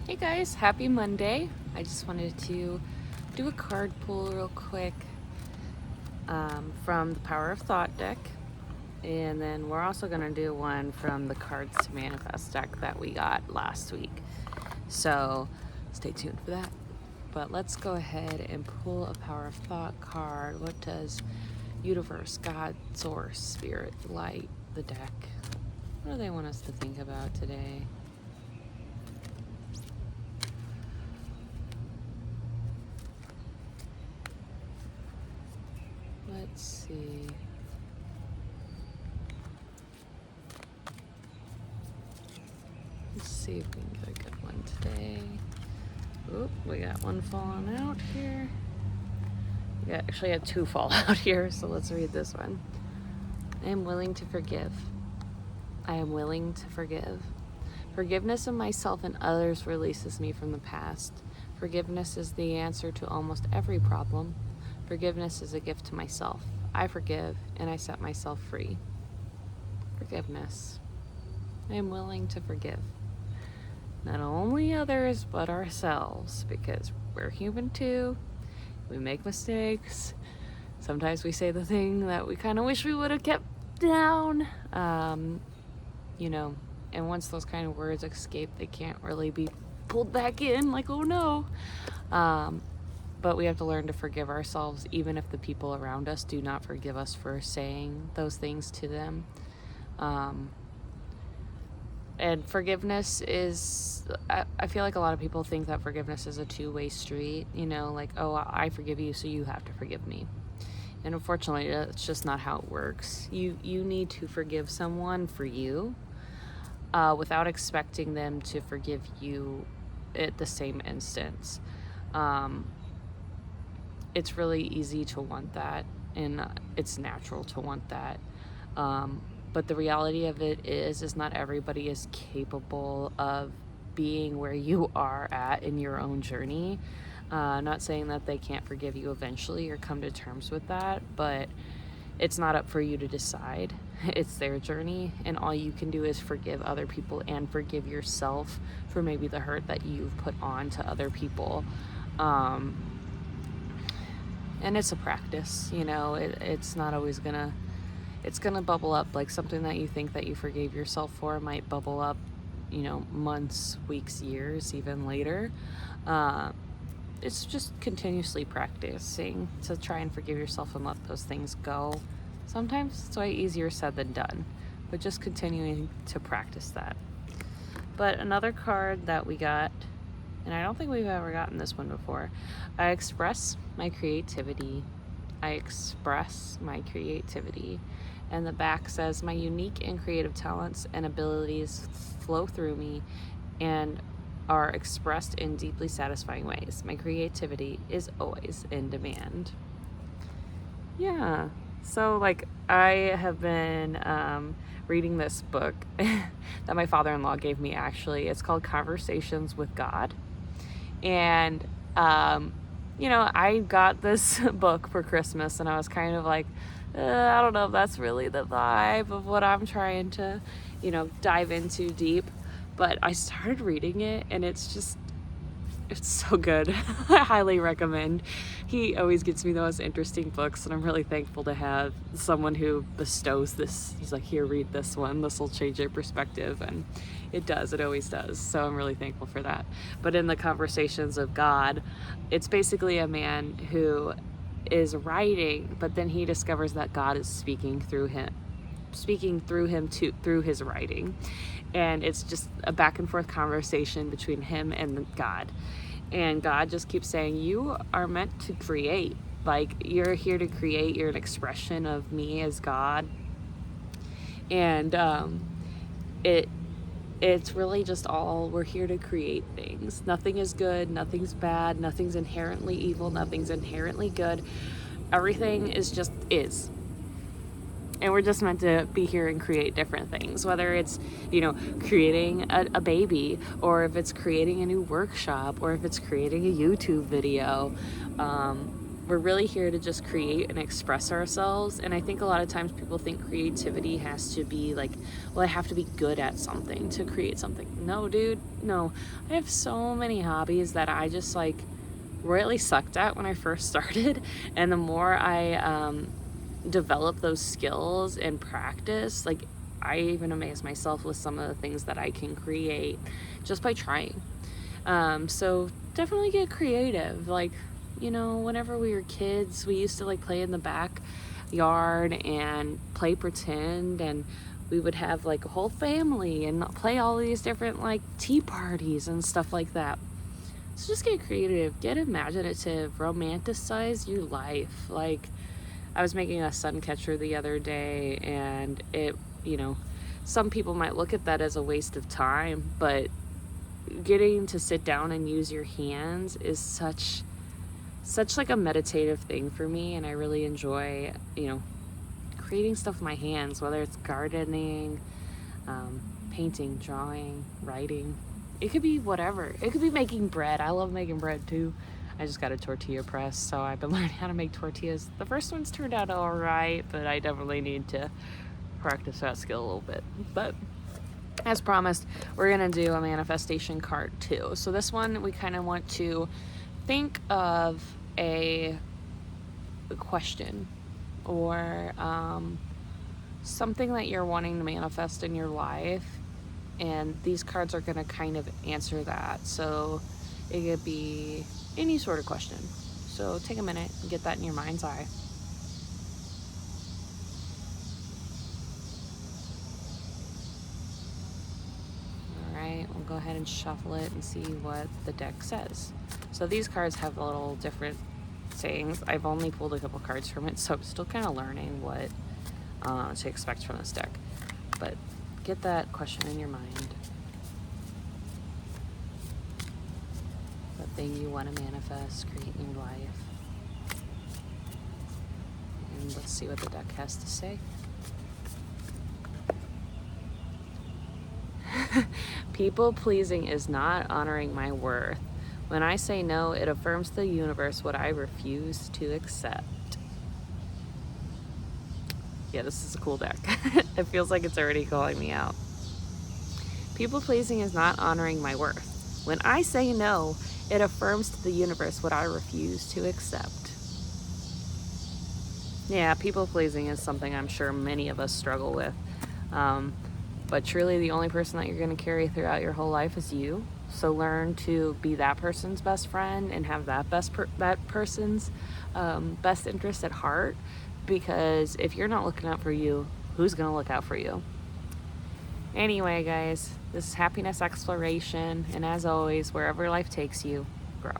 Hey guys, happy Monday. I just wanted to do a card pull real quick from the Power of Thought deck. And then we're also going to do one from the Cards to Manifest deck that we got last week. So stay tuned for that. But let's go ahead and pull a Power of Thought card. What does Universe, God, Source, Spirit, Light, the deck? What do they want us to think about today? Let's see. Let's see if we can get a good one today. Oop, we got one falling out here. We actually had two fall out here, so let's read this one. I am willing to forgive. I am willing to forgive. Forgiveness of myself and others releases me from the past. Forgiveness is the answer to almost every problem. Forgiveness is a gift to myself. I forgive and I set myself free. Forgiveness. I am willing to forgive. Not only others, but ourselves, because we're human too. We make mistakes. Sometimes we say the thing that we kind of wish we would have kept down. And once those kind of words escape, they can't really be pulled back in, like, oh no. But we have to learn to forgive ourselves, even if the people around us do not forgive us for saying those things to them. And forgiveness is, I feel like a lot of people think that forgiveness is a two-way street, like, oh, I forgive you, so you have to forgive me. And unfortunately, that's just not how it works. You need to forgive someone for you without expecting them to forgive you at the same instance. It's really easy to want that, and it's natural to want that. But the reality of it is not everybody is capable of being where you are at in your own journey. Not saying that they can't forgive you eventually or come to terms with that, but it's not up for you to decide. It's their journey, and all you can do is forgive other people and forgive yourself for maybe the hurt that you've put on to other people. And it's a practice, it's not always it's gonna bubble up. Like something that you think that you forgave yourself for might bubble up, months, weeks, years, even later. It's just continuously practicing to try and forgive yourself and let those things go. Sometimes it's way easier said than done, but just continuing to practice that. But another card that we got, and I don't think we've ever gotten this one before. I express my creativity. I express my creativity. And the back says, my unique and creative talents and abilities flow through me and are expressed in deeply satisfying ways. My creativity is always in demand. Yeah. So, I have been reading this book that my father-in-law gave me, actually. It's called Conversations with God. And, I got this book for Christmas, and I was kind of like, I don't know if that's really the vibe of what I'm trying to, dive into deep. But I started reading it, and it's so good. I highly recommend. He always gets me the most interesting books, and I'm really thankful to have someone who bestows this. He's like, here, read this one. This will change your perspective. And it does. It always does. So I'm really thankful for that. But in the Conversations of God, it's basically a man who is writing, but then he discovers that God is speaking through him through his writing. And it's just a back and forth conversation between him and God. And God just keeps saying, you are meant to create. Like, you're here to create. You're an expression of me as God. And it's really just all, we're here to create things. Nothing is good, nothing's bad, nothing's inherently evil, nothing's inherently good. Everything is. And we're just meant to be here and create different things, whether it's, creating a baby, or if it's creating a new workshop, or if it's creating a YouTube video. we're really here to just create and express ourselves. And I think a lot of times people think creativity has to be like, well, I have to be good at something to create something. No, dude, no. I have so many hobbies that I just like royally sucked at when I first started. And the more I develop those skills and practice, like, I even amaze myself with some of the things that I can create just by trying. So definitely get creative. Like, you know, whenever we were kids, we used to like play in the backyard and play pretend, and we would have like a whole family and play all these different like tea parties and stuff like that. So just get creative, get imaginative, romanticize your life. Like, I was making a sun catcher the other day, and it, you know, some people might look at that as a waste of time, but getting to sit down and use your hands is such like a meditative thing for me, and I really enjoy, you know, creating stuff with my hands, whether it's gardening, painting, drawing, writing. It could be whatever. It could be making bread. I love making bread too. I just got a tortilla press, so I've been learning how to make tortillas. The first one's turned out all right, but I definitely need to practice that skill a little bit. But as promised, we're gonna do a manifestation card too. So this one, we kind of want to think of a question or something that you're wanting to manifest in your life, and these cards are going to kind of answer that. So it could be any sort of question. So take a minute and get that in your mind's eye. All right, we'll go ahead and shuffle it and see what the deck says. So these cards have a little different sayings. I've only pulled a couple cards from it, so I'm still kind of learning what to expect from this deck. But get that question in your mind. The thing you want to manifest, create in your life. And let's see what the deck has to say. People pleasing is not honoring my worth. When I say no, it affirms to the universe what I refuse to accept. Yeah, this is a cool deck. It feels like it's already calling me out. People pleasing is not honoring my worth. When I say no, it affirms to the universe what I refuse to accept. Yeah, people pleasing is something I'm sure many of us struggle with. But truly the only person that you're going to carry throughout your whole life is you. So learn to be that person's best friend and have that person's best interest at heart. Because if you're not looking out for you, who's going to look out for you? Anyway, guys, this is Happiness Exploration. And as always, wherever life takes you, grow.